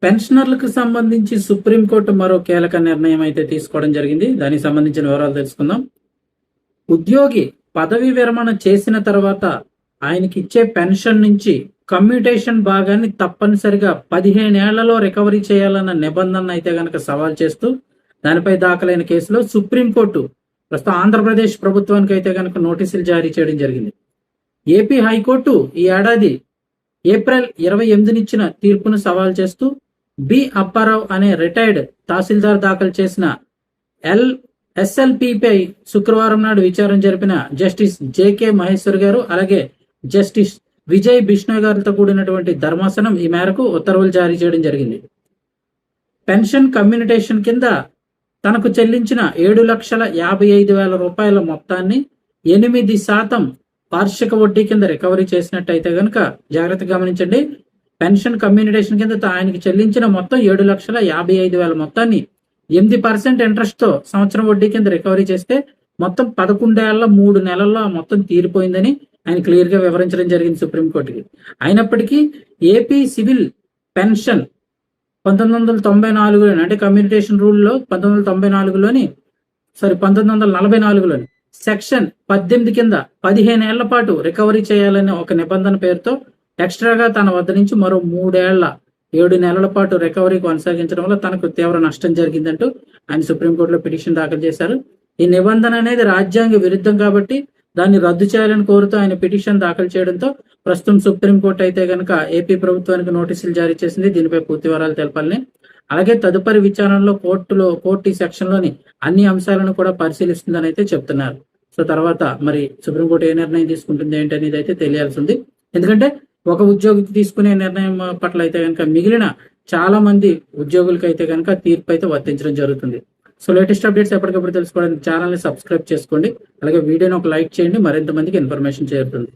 పెన్షనర్లకు సంబంధించి సుప్రీంకోర్టు మరో కీలక నిర్ణయం అయితే తీసుకోవడం జరిగింది. దానికి సంబంధించిన వివరాలు తెలుసుకుందాం. ఉద్యోగి పదవి విరమణ చేసిన తర్వాత ఆయనకి ఇచ్చే పెన్షన్ నుంచి కమ్యూటేషన్ భాగాన్ని తప్పనిసరిగా 15 ఏళ్లలో రికవరీ చేయాలన్న నిబంధన అయితే గనక సవాల్ చేస్తూ దానిపై దాఖలైన కేసులో సుప్రీంకోర్టు ప్రస్తుతం ఆంధ్రప్రదేశ్ ప్రభుత్వానికి అయితే గనక నోటీసులు జారీ చేయడం జరిగింది. ఏపీ హైకోర్టు ఈ ఏడాది ఏప్రిల్ 28 ఇచ్చిన తీర్పును సవాల్ చేస్తూ బి అప్పారావు అనే రిటైర్డ్ తహసీల్దార్ దాఖలు చేసిన ఎస్ఎల్పిపై శుక్రవారం నాడు విచారణ జరిపిన జస్టిస్ జేకే మహేశ్వర్ గారు అలాగే జస్టిస్ విజయ్ బిష్ణోయ్ గారితో కూడినటువంటి ధర్మాసనం ఈ మేరకు ఉత్తర్వులు జారీ చేయడం జరిగింది. పెన్షన్ కమ్యూనిటేషన్ కింద తనకు చెల్లించిన 7,55,000 రూపాయల మొత్తాన్ని 8% వార్షిక వడ్డీ కింద రికవరీ చేసినట్టయితే గనక జాగ్రత్తగా గమనించండి. పెన్షన్ కమ్యూనిటేషన్ కింద ఆయనకి చెల్లించిన మొత్తం 7,55,000 మొత్తాన్ని 8% ఇంట్రెస్ట్ తో సంవత్సరం వడ్డీ కింద రికవరీ చేస్తే మొత్తం 11 ఏళ్ల 3 నెలల్లో మొత్తం తీరిపోయిందని ఆయన క్లియర్ గా వివరించడం జరిగింది సుప్రీంకోర్టుకి. అయినప్పటికీ ఏపీ సివిల్ పెన్షన్ 1994 అంటే కమ్యూనిటేషన్ రూల్లో 1944లోని సెక్షన్ 18 కింద 15 ఏళ్ల పాటు రికవరీ చేయాలనే ఒక నిబంధన పేరుతో ఎక్స్ట్రాగా తన వద్ద నుంచి మరో 3 ఏళ్ల 7 నెలల పాటు రికవరీ కొనసాగించడం వల్ల తనకు తీవ్ర నష్టం జరిగిందంటూ ఆయన సుప్రీంకోర్టులో పిటిషన్ దాఖలు చేశారు. ఈ నిబంధన అనేది రాజ్యాంగ విరుద్ధం కాబట్టి దాన్ని రద్దు చేయాలని కోరుతూ ఆయన పిటిషన్ దాఖలు చేయడంతో ప్రస్తుతం సుప్రీంకోర్టు అయితే గనక ఏపీ ప్రభుత్వానికి నోటీసులు జారీ చేసింది. దీనిపై పూర్తి వివరాలు తెలపాలని అలాగే తదుపరి విచారణలో కోర్టు ఈ సెక్షన్ లోని అన్ని అంశాలను కూడా పరిశీలిస్తుందని అయితే చెప్తున్నారు. సో తర్వాత మరి సుప్రీంకోర్టు ఏ నిర్ణయం తీసుకుంటుంది ఏంటి అనేది అయితే తెలియాల్సి ఉంది. ఎందుకంటే ఒక ఉద్యోగికి తీసుకునే నిర్ణయం పట్ల అయితే కనుక మిగిలిన చాలా మంది ఉద్యోగులకి అయితే కనుక తీర్పు అయితే వర్తించడం జరుగుతుంది. సో లేటెస్ట్ అప్డేట్స్ ఎప్పటికప్పుడు తెలుసుకోవడానికి ఛానల్ని సబ్స్క్రైబ్ చేసుకోండి. అలాగే వీడియోని ఒక లైక్ చేయండి, మరింత మందికి ఇన్ఫర్మేషన్ చేరుతుంది.